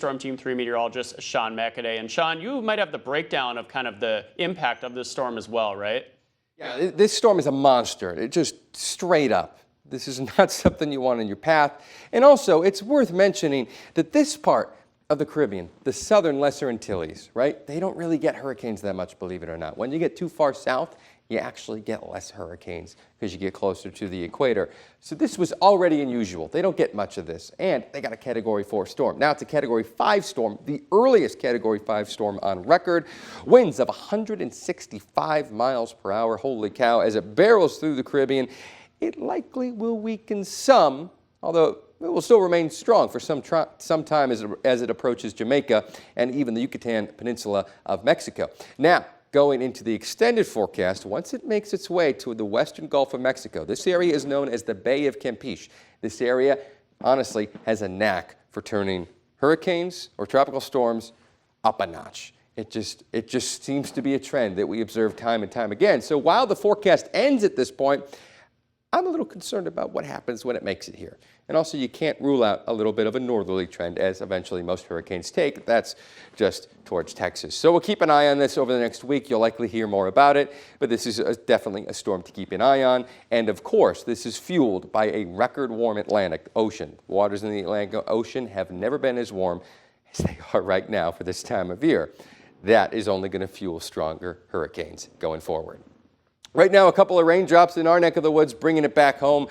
Storm Team 3 meteorologist Sean McAday. And Sean, you might have the breakdown of kind of the impact of this storm as well, right? Yeah, this storm is a monster. It just straight up. This is not something you want in your path. And also, it's worth mentioning that this part of the Caribbean, the southern Lesser Antilles, right? They don't really get hurricanes that much, believe it or not. When you get too far south, you actually get less hurricanes because you get closer to the equator. So this was already unusual. They don't get much of this. And they got a Category 4 storm. Now it's a Category 5 storm, the earliest Category 5 storm on record. Winds of 165 miles per hour. Holy cow. As it barrels through the Caribbean, it likely will weaken some, although it will still remain strong for some time as it approaches Jamaica and even the Yucatan Peninsula of Mexico. Now, going into the extended forecast, once it makes its way to the western Gulf of Mexico, this area is known as the Bay of Campeche. This area, honestly, has a knack for turning hurricanes or tropical storms up a notch. It just seems to be a trend that we observe time and time again. So while the forecast ends at this point, I'm a little concerned about what happens when it makes it here. And also, you can't rule out a little bit of a northerly trend, as eventually most hurricanes take. That's just towards Texas. So we'll keep an eye on this over the next week. You'll likely hear more about it, but this is definitely a storm to keep an eye on. And of course, this is fueled by a record warm Atlantic Ocean. Waters in the Atlantic Ocean have never been as warm as they are right now for this time of year. That is only going to fuel stronger hurricanes going forward. Right now, a couple of raindrops in our neck of the woods, bringing it back home.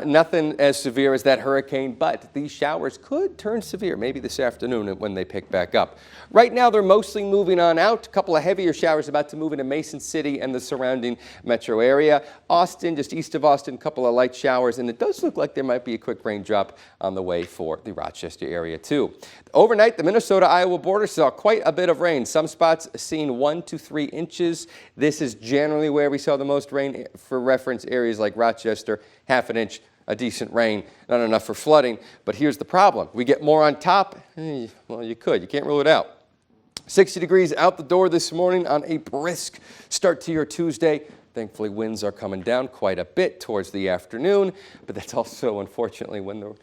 Nothing as severe as that hurricane, but these showers could turn severe, maybe this afternoon when they pick back up. Right now, they're mostly moving on out. A couple of heavier showers about to move into Mason City and the surrounding metro area. Austin, just east of Austin, a couple of light showers, and it does look like there might be a quick raindrop on the way for the Rochester area, too. Overnight, the Minnesota-Iowa border saw quite a bit of rain. Some spots seeing 1 to 3 inches. This is generally where we saw the most rain. For reference, areas like Rochester, half an inch, a decent rain, not enough for flooding. But here's the problem. We get more on top. Well, you can't rule it out. 60 degrees out the door this morning on a brisk start to your Tuesday. Thankfully, winds are coming down quite a bit towards the afternoon, but that's also, unfortunately, when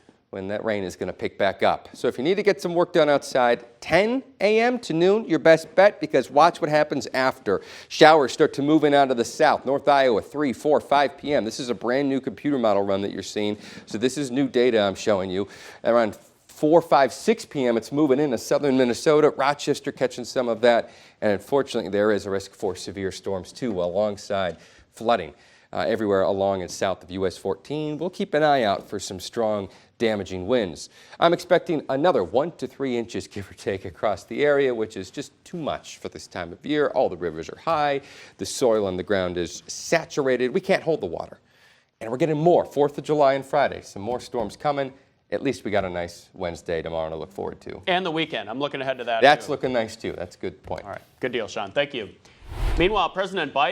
that rain is going to pick back up. So if you need to get some work done outside, 10 a.m. to noon, your best bet, because watch what happens after. Showers start to move in out of the south. North Iowa, 3, 4, 5 p.m. This is a brand new computer model run that you're seeing. So this is new data I'm showing you. Around 4, 5, 6 p.m., it's moving into southern Minnesota. Rochester catching some of that. And unfortunately, there is a risk for severe storms, too, alongside flooding. Everywhere along and south of US 14. We'll keep an eye out for some strong, damaging winds. I'm expecting another 1 to 3 inches, give or take, across the area, which is just too much for this time of year. All the rivers are high. The soil on the ground is saturated. We can't hold the water. And we're getting more, 4th of July and Friday. Some more storms coming. At least we got a nice Wednesday tomorrow to look forward to. And the weekend. I'm looking ahead to that. That's looking nice, too. That's a good point. All right. Good deal, Sean. Thank you. Meanwhile, President Biden